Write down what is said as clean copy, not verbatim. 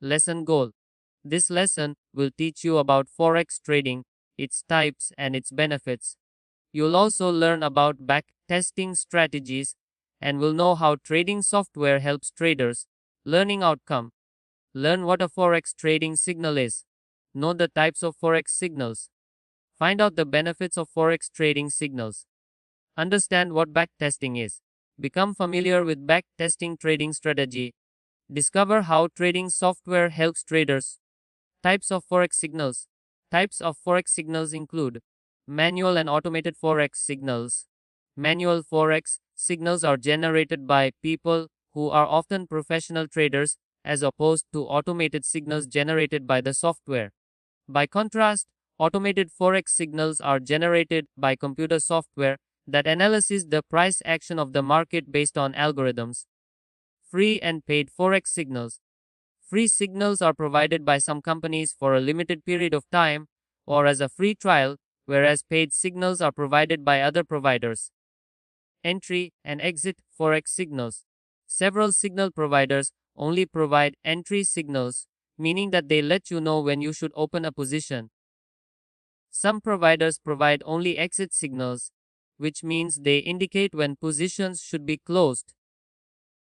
Lesson goal. This lesson will teach you about Forex trading, its types, and its benefits. You'll also learn about back testing strategies and will know how trading software helps traders. Learning outcome. Learn what a Forex trading signal is. Know the types of Forex signals. Find out the benefits of Forex trading signals. Understand what backtesting is. Become familiar with backtesting trading strategy. Discover how trading software helps traders. Types of Forex signals. Types of Forex signals include manual and automated Forex signals. Manual Forex signals are generated by people who are often professional traders as opposed to automated signals generated by the software. By contrast, automated Forex signals are generated by computer software that analyzes the price action of the market based on algorithms. Free and paid Forex signals. Free signals are provided by some companies for a limited period of time or as a free trial, whereas paid signals are provided by other providers. Entry and exit Forex signals. Several signal providers only provide entry signals, meaning that they let you know when you should open a position. Some providers provide only exit signals, which means they indicate when positions should be closed.